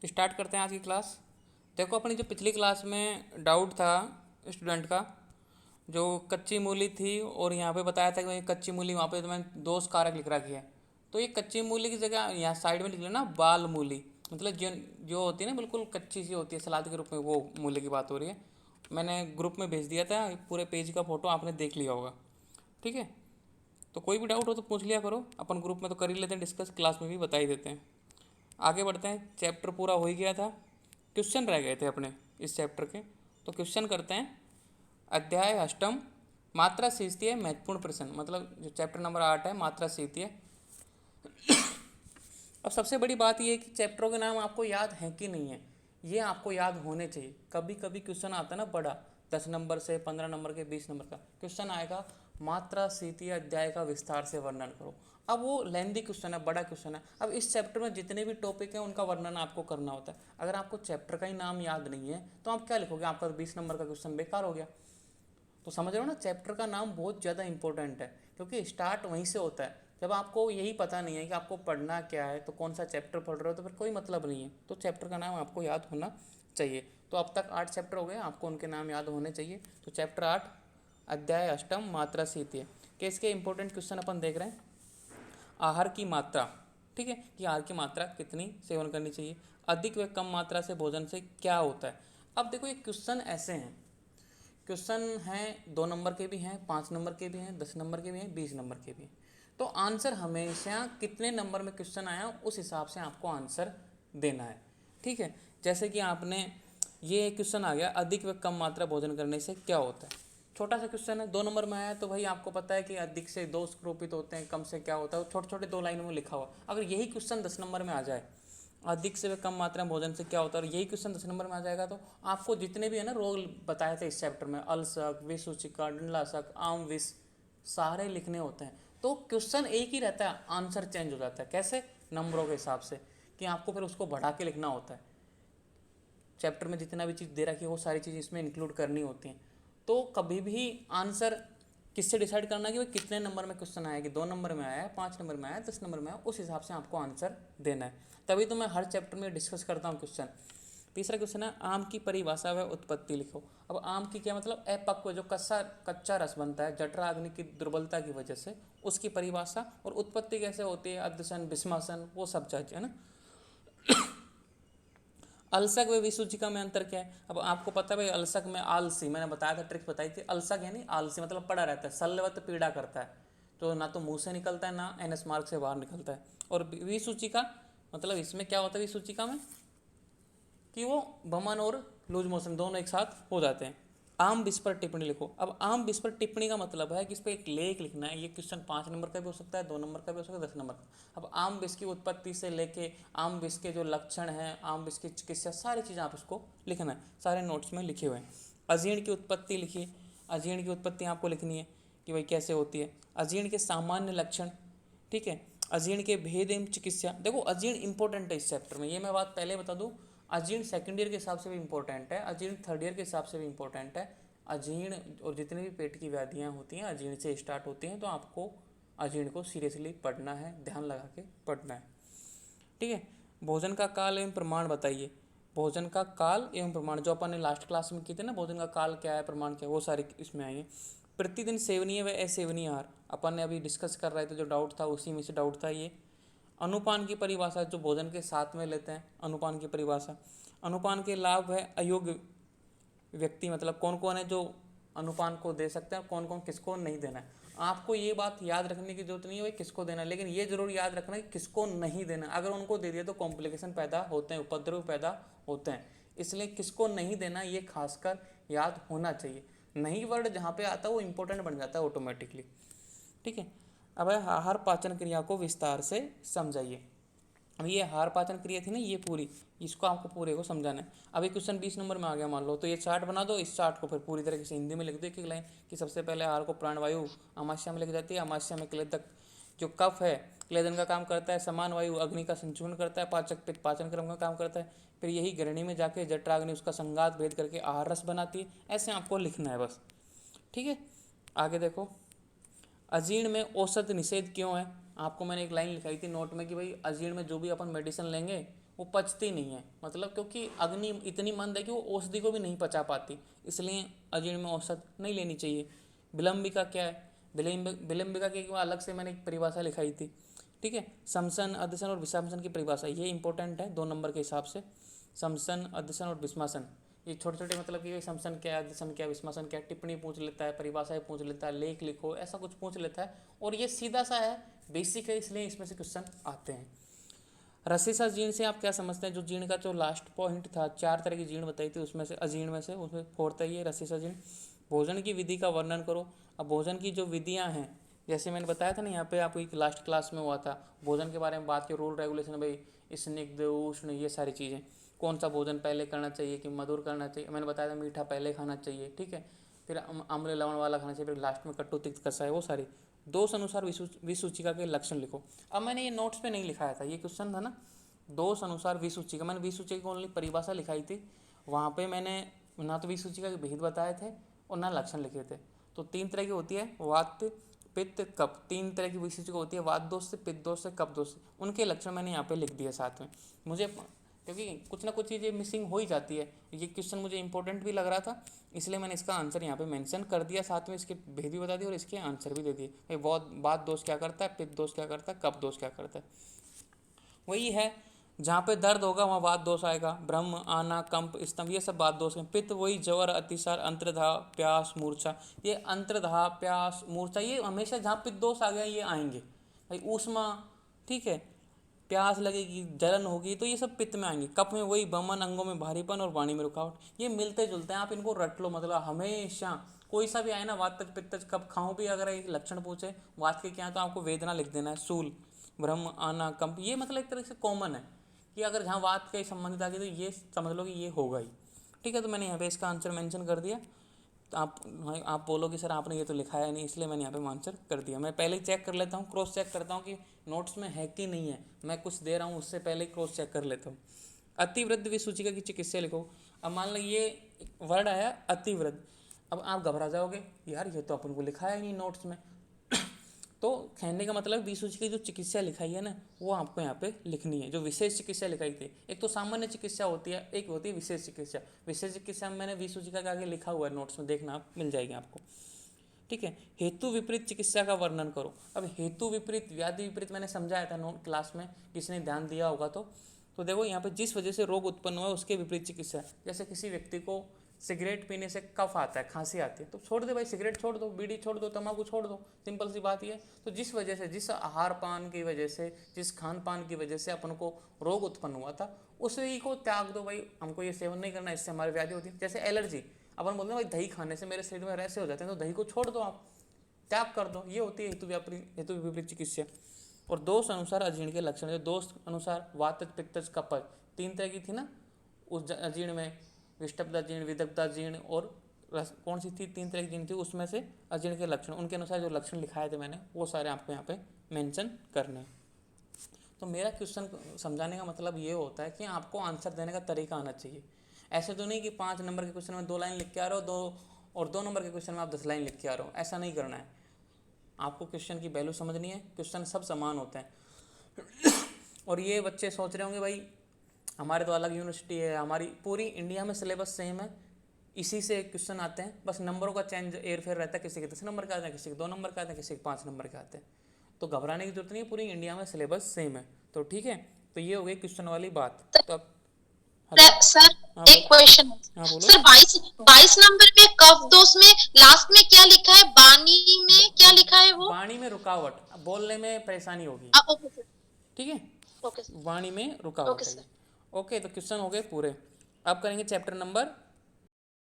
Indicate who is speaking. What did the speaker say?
Speaker 1: तो स्टार्ट करते हैं आज की क्लास। देखो अपनी जो पिछली क्लास में डाउट था स्टूडेंट का, जो कच्ची मूली थी और यहाँ पे बताया था कि भाई कच्ची मूली, वहाँ पे तो मैंने दोष कारक लिख रखी है। तो ये कच्ची मूली की जगह यहाँ साइड में लिख लेना बाल मूली, मतलब जो जो होती है ना बिल्कुल कच्ची सी होती है सलाद के रूप में, वो मूली की बात हो रही है। मैंने ग्रुप में भेज दिया था पूरे पेज का फ़ोटो, आपने देख लिया होगा। ठीक है, तो कोई भी डाउट हो तो पूछ लिया करो, अपन ग्रुप में तो कर ही लेते हैं डिस्कस, क्लास में भी बता ही देते हैं। आगे बढ़ते हैं, चैप्टर पूरा हो ही गया था, क्वेश्चन रह गए थे अपने इस चैप्टर के। तो क्वेश्चन करते हैं। अध्याय अष्टम, मात्रा सीखती महत्वपूर्ण प्रश्न, मतलब जो चैप्टर नंबर 8 है मात्रा सीखती है। अब सबसे बड़ी बात यह है कि चैप्टरों के नाम आपको याद हैं कि नहीं है, ये आपको याद होने चाहिए। कभी कभी क्वेश्चन आता है ना बड़ा, 10 नंबर से 15 नंबर के 20 नंबर का क्वेश्चन आएगा, मात्रा सीखती अध्याय का विस्तार से वर्णन करो। अब वो लेंदी क्वेश्चन है, बड़ा क्वेश्चन है। अब इस चैप्टर में जितने भी टॉपिक हैं उनका वर्णन आपको करना होता है। अगर आपको चैप्टर का ही नाम याद नहीं है तो आप क्या लिखोगे, आपका 20 नंबर का क्वेश्चन बेकार हो गया। तो समझ रहे हो ना, चैप्टर का नाम बहुत ज़्यादा इंपॉर्टेंट है, क्योंकि स्टार्ट वहीं से होता है। जब आपको यही पता नहीं है कि आपको पढ़ना क्या है, तो कौन सा चैप्टर पढ़ रहे हो, तो फिर कोई मतलब नहीं है। तो चैप्टर का नाम आपको याद होना चाहिए। तो अब तक 8 चैप्टर हो गए, आपको उनके नाम याद होने चाहिए। तो चैप्टर 8 अध्याय अष्टम मात्रा सीखिए कि इसके इंपॉर्टेंट क्वेश्चन अपन देख रहे हैं। आहार की मात्रा, ठीक है, कि आहार की मात्रा कितनी सेवन करनी चाहिए, अधिक व कम मात्रा से भोजन से क्या होता है। अब देखो ये क्वेश्चन ऐसे हैं, क्वेश्चन हैं 2 नंबर के भी हैं, 5 नंबर के भी हैं, 10 नंबर के भी हैं, 20 नंबर के भी हैं। तो आंसर हमेशा कितने नंबर में क्वेश्चन आया उस हिसाब से आपको आंसर देना है। ठीक है, जैसे कि आपने ये क्वेश्चन आ गया, अधिक व कम मात्रा भोजन करने से क्या होता है। छोटा सा क्वेश्चन है, 2 नंबर में आया, तो भाई आपको पता है कि अधिक से दोष रूपित होते हैं, कम से क्या होता है, छोटे छोटे 2 लाइनों में लिखा हुआ। अगर यही क्वेश्चन 10 नंबर में आ जाए, अधिक से कम मात्रा में भोजन से क्या होता है, और यही क्वेश्चन 10 नंबर में आ जाएगा, तो आपको जितने भी है ना रोग बताए थे इस चैप्टर में, अलसक, विसूचिका, डंडलासक, आम विष, सारे लिखने होते हैं। तो क्वेश्चन एक ही रहता है, आंसर चेंज हो जाता है। कैसे? नंबरों के हिसाब से, कि आपको फिर उसको बढ़ा के लिखना होता है। चैप्टर में जितना भी चीज़ दे रखी है वो सारी चीज़ इसमें इंक्लूड करनी होती हैं। तो कभी भी आंसर किससे डिसाइड करना है कि भाई कितने नंबर में क्वेश्चन आया, कि 2 नंबर में आया है, 5 नंबर में आया है, 10 नंबर में आया, उस हिसाब से आपको आंसर देना है। तभी तो मैं हर चैप्टर में डिस्कस करता हूँ क्वेश्चन। तीसरा क्वेश्चन है, आम की परिभाषा व उत्पत्ति लिखो। अब आम की क्या मतलब, अपक्व जो कच्चा रस बनता है जठराग्नि की दुर्बलता की वजह से, उसकी परिभाषा, और उत्पत्ति कैसे होती है, अध्यसन, विस्मासन, वो सब चाहिए है ना। अलसक व विसूचिका में अंतर क्या है। अब आपको पता है भाई, अलसक में आलसी, मैंने बताया था, ट्रिक बताई थी। अलसक यानी आलसी, मतलब पड़ा रहता है, सल्लवत पीड़ा करता है, तो ना तो मुंह से निकलता है ना एनएस मार्ग से बाहर निकलता है। और विसूचिका मतलब इसमें क्या होता है, विसूचिका में कि वो बमन और लूज मोशन दोनों एक साथ हो जाते हैं। आम विष पर टिप्पणी लिखो। अब आम विष पर टिप्पणी का मतलब है कि इस पर एक लेख लिखना है। ये क्वेश्चन 5 नंबर का भी हो सकता है, 2 नंबर का भी हो सकता है, 10 नंबर का। अब आम विष की उत्पत्ति से लेके आम विष के जो लक्षण हैं, आम विष की चिकित्सा, सारी चीज़ें आप इसको लिखना है, सारे नोट्स में लिखे हुए हैं। अजीर्ण की उत्पत्ति लिखिए, अजीर्ण की उत्पत्ति आपको लिखनी है कि भाई कैसे होती है। अजीर्ण के सामान्य लक्षण, ठीक है, अजीर्ण के भेद एवं चिकित्सा। देखो अजीर्ण इंपॉर्टेंट है इस चैप्टर में, ये मैं बात पहले बता दूं। अजीर्ण सेकंड ईयर के हिसाब से भी इंपॉर्टेंट है, अजीर्ण थर्ड ईयर के हिसाब से भी इंपॉर्टेंट है। अजीर्ण और जितनी भी पेट की व्याधियाँ होती हैं अजीर्ण से स्टार्ट होती हैं, तो आपको अजीर्ण को सीरियसली पढ़ना है, ध्यान लगा के पढ़ना है। ठीक है, भोजन का काल एवं प्रमाण बताइए। भोजन का काल एवं प्रमाण जो अपन ने लास्ट क्लास में किए थे ना, भोजन का काल क्या है, प्रमाण क्या है, वो सारे इसमें आएंगे। प्रतिदिन सेवनीय व असेवनीय आहार, अपन ने अभी डिस्कस कर रहे थे, जो डाउट था उसी में से डाउट था ये। अनुपान की परिभाषा, जो भोजन के साथ में लेते हैं, अनुपान की परिभाषा। अनुपान के लाभ है अयोग्य व्यक्ति, मतलब कौन कौन है जो अनुपान को दे सकते हैं, कौन कौन किसको नहीं देना है। आपको ये बात याद रखने की जरूरत नहीं है भाई किसको देना है, लेकिन ये जरूर याद रखना है कि किसको नहीं देना। अगर उनको दे दिया तो कॉम्प्लिकेशन पैदा होते हैं, उपद्रव पैदा होते हैं, इसलिए किसको नहीं देना ये खासकर याद होना चाहिए। नहीं वर्ड जहाँ पे आता है वो इंपॉर्टेंट बन जाता है ऑटोमेटिकली। ठीक है, अब आहार पाचन क्रिया को विस्तार से समझाइए। अब ये आहार पाचन क्रिया थी ना, ये पूरी, इसको आपको पूरे को समझाना है। अभी क्वेश्चन 20 नंबर में आ गया मान लो, तो ये चार्ट बना दो, इस चार्ट को फिर पूरी तरीके से हिंदी में लिख दो एक एक लाइन, कि सबसे पहले आहार को प्राणवायु अमाशय में लिख जाती है। अमाशय में क्लेदक जो कफ है, क्लेदन का काम करता है। समान वायु अग्नि का संचूर्ण करता है। पाचक पित्त पाचन क्रम का काम करता है। फिर यही ग्रहणी में जाके जठराग्नि उसका संघात भेद करके आहार रस बनाती है। ऐसे आपको लिखना है बस। ठीक है, आगे देखो, अजीर्ण में औसत निषेध क्यों है। आपको मैंने एक लाइन लिखाई थी नोट में कि भाई अजीर्ण में जो भी अपन मेडिसिन लेंगे वो पचती नहीं है, मतलब क्योंकि अग्नि इतनी मंद है कि वो औषधि को भी नहीं पचा पाती, इसलिए अजीर्ण में औषध नहीं लेनी चाहिए। विलंबिका क्या है? विलंबिका की अलग से मैंने एक परिभाषा लिखाई थी, ठीक है। समसन, अध्यसन और विषामसन की परिभाषा ये इंपॉर्टेंट है 2 नंबर के हिसाब से। समसन, अध्यसन और विस्मासन, ये छोटे छोटे मतलब कि समसन क्या है, अध्यसन क्या है, विस्मासन क्या है, टिप्पणी पूछ लेता है, परिभाषाएं पूछ लेता है, लेख लिखो, ऐसा कुछ पूछ लेता है। और ये सीधा सा है, बेसिक है, इसलिए इसमें से क्वेश्चन आते हैं। रसीसा जीर्ण से आप क्या समझते हैं? जो जीर्ण का जो लास्ट पॉइंट था, 4 तरह की जीर्ण बताई थी, उसमें से अजीर्ण में से उसमें 4th है ये रसीसा जीर्ण। भोजन की विधि का वर्णन करो। अब भोजन की जो विधियां हैं, जैसे मैंने बताया था ना, यहाँ पे आपको एक लास्ट क्लास में हुआ था, भोजन के बारे में बात की, रूल रेगुलेशन, भाई स्निग्ध, उष्ण, ये सारी चीज़ें, कौन सा भोजन पहले करना चाहिए कि मधुर करना चाहिए। मैंने बताया था मीठा पहले खाना चाहिए, ठीक है, फिर अम्ल लवण वाला खाना चाहिए, फिर लास्ट में कट्टु तिक्त कषाय, वो सारी। दोष अनुसार विसूचिका के लक्षण लिखो। अब मैंने ये नोट्स पे नहीं लिखाया था, ये क्वेश्चन था ना, दोष अनुसार विसूचिका, मैंने विसूचिका की ओनली परिभाषा लिखाई थी, वहाँ पे मैंने ना तो विसूचिका के भेद बताए थे और ना लक्षण लिखे थे। तो 3 तरह की होती है, वात, पित्त, कफ, 3 तरह की विसूचिका होती है, वात दोष से, पित्त दोष से, कफ दोष से। उनके लक्षण मैंने यहाँ पे लिख दिया साथ में, मुझे क्योंकि कुछ ना कुछ चीज़ें मिसिंग हो ही जाती है। ये क्वेश्चन मुझे इंपॉर्टेंट भी लग रहा था, इसलिए मैंने इसका आंसर यहाँ पे मेंशन कर दिया, साथ में इसके भेद भी बता दिए और इसके आंसर भी दे दिए। भाई वात दोष क्या करता है, पित्त दोष क्या करता है, कफ दोष क्या करता है। वही है, जहाँ पे दर्द होगा वहाँ वात दोष आएगा, ब्रह्म, आना, कंप, स्तंभ, ये सब वात दोष हैं। पित्त वही ज्वर, अतिसार, अंतर्दाह, प्यास, मूर्छा, ये अंतर्दाह, प्यास, मूर्छा, ये हमेशा जहाँ पित्त दोष आ गया ये आएंगे। भाई ऊष्मा, ठीक है, प्यास लगेगी, जलन होगी, तो ये सब पित्त में आएंगे। कफ में वही बमन, अंगों में भारीपन और वाणी में रुकावट, ये मिलते जुलते हैं, आप इनको रट लो। मतलब हमेशा कोई सा भी आए ना, वात, पित्त, कफ, खाऊं भी अगर एक लक्षण पूछे वात के क्या है तो आपको वेदना लिख देना है, सूल, ब्रह्म, आना, कंप, ये मतलब एक तरह से कॉमन है कि अगर जहाँ वात के संबंधित आ गई तो ये समझ लो कि ये होगा ही, ठीक है। तो मैंने यहाँ पे इसका आंसर मेंशन कर दिया। तो आप बोलोगे सर आपने ये तो लिखाया नहीं, इसलिए मैंने यहाँ पे आंसर कर दिया। मैं पहले ही चेक कर लेता हूँ, क्रॉस चेक करता हूँ कि नोट्स में है कि नहीं है, मैं कुछ दे रहा हूँ उससे पहले ही क्रॉस चेक कर लेता हूँ। अतिवृद्ध विसूचिका की चिकित्सा लिखो। अब मान लो ये वर्ड आया अतिवृद्ध, अब आप घबरा जाओगे, यार ये तो अपन को लिखाया ही नहीं नोट्स में। तो कहने का मतलब विसूचिका की जो चिकित्सा लिखाई है ना, वो आपको यहाँ पे लिखनी है। जो विशेष चिकित्सा लिखाई थी, एक तो सामान्य चिकित्सा होती है, एक होती है विशेष चिकित्सा। विशेष चिकित्सा में मैंने विसूचिका के आगे लिखा हुआ है नोट्स में, देखना आप मिल जाएगी आपको, ठीक है। हेतु विपरीत चिकित्सा का वर्णन करो। अब हेतु विपरीत, व्याधि विपरीत मैंने समझाया था नोट क्लास में, किसने ध्यान दिया होगा तो देखो यहाँ पे जिस वजह से रोग उत्पन्न हुआ है उसके विपरीत चिकित्सा। जैसे किसी व्यक्ति को सिगरेट पीने से कफ आता है, खांसी आती है, तो छोड़ दे भाई, सिगरेट छोड़ दो, बीड़ी छोड़ दो, तंबाकू छोड़ दो, सिंपल सी बात ये है। तो जिस वजह से, जिस आहार पान की वजह से, जिस खान पान की वजह से अपन को रोग उत्पन्न हुआ था, उसी को त्याग दो भाई, हमको ये सेवन नहीं करना, इससे हमारी व्याधि होती है। जैसे एलर्जी, अपन बोलते हैं भाई दही खाने से मेरे शरीर में ऐसे हो जाते हैं, तो दही को छोड़ दो, आप त्याग कर दो, ये होती है हेतु विपरीत चिकित्सा। और दोष अनुसार अजीर्ण के लक्षण, जो दोष अनुसार वात, पित्त, कफ, 3 तरह की थी ना उस अजीर्ण में, विष्टब्दा जीर्ण, विदग्धा जीर्ण और कौन सी थी, 3 तरह की जीर्ण थी, उसमें से अजीर्ण के लक्षण, उनके अनुसार जो लक्षण लिखाए थे मैंने, वो सारे आपको यहाँ पे मेंशन करने हैं। तो मेरा क्वेश्चन समझाने का मतलब ये होता है कि आपको आंसर देने का तरीका आना चाहिए। ऐसे तो नहीं कि 5 नंबर के क्वेश्चन में 2 लाइन लिख के आ रहे हो, 2 नंबर के क्वेश्चन में आप 10 लाइन लिख के आ रहे हो, ऐसा नहीं करना है। आपको क्वेश्चन की वैल्यू समझनी है, क्वेश्चन सब समान होते हैं। और ये बच्चे सोच रहे होंगे भाई हमारे तो अलग यूनिवर्सिटी है, हमारी पूरी इंडिया में सिलेबस सेम है, इसी से क्वेश्चन आते हैं, बस नंबरों का चेंज एयर फेयर रहता है, किसी के 10 नंबर के आते हैं, किसी के 2 नंबर के आते हैं, किसी के 5 नंबर के आते हैं। तो घबराने की जरूरत नहीं है, पूरी इंडिया में सिलेबस सेम है। तो ठीक है, तो ये हो गई क्वेश्चन वाली बात। तो अब
Speaker 2: सर एक क्वेश्चन है सर, 22 नंबर में कफ दोष में लास्ट में क्या लिखा है, बानी में क्या लिखा है? वो
Speaker 1: वाणी में रुकावट, बोलने में परेशानी होगी, ठीक है, वाणी में रुकावट है। ओके, तो क्वेश्चन हो गए पूरे। अब करेंगे चैप्टर नंबर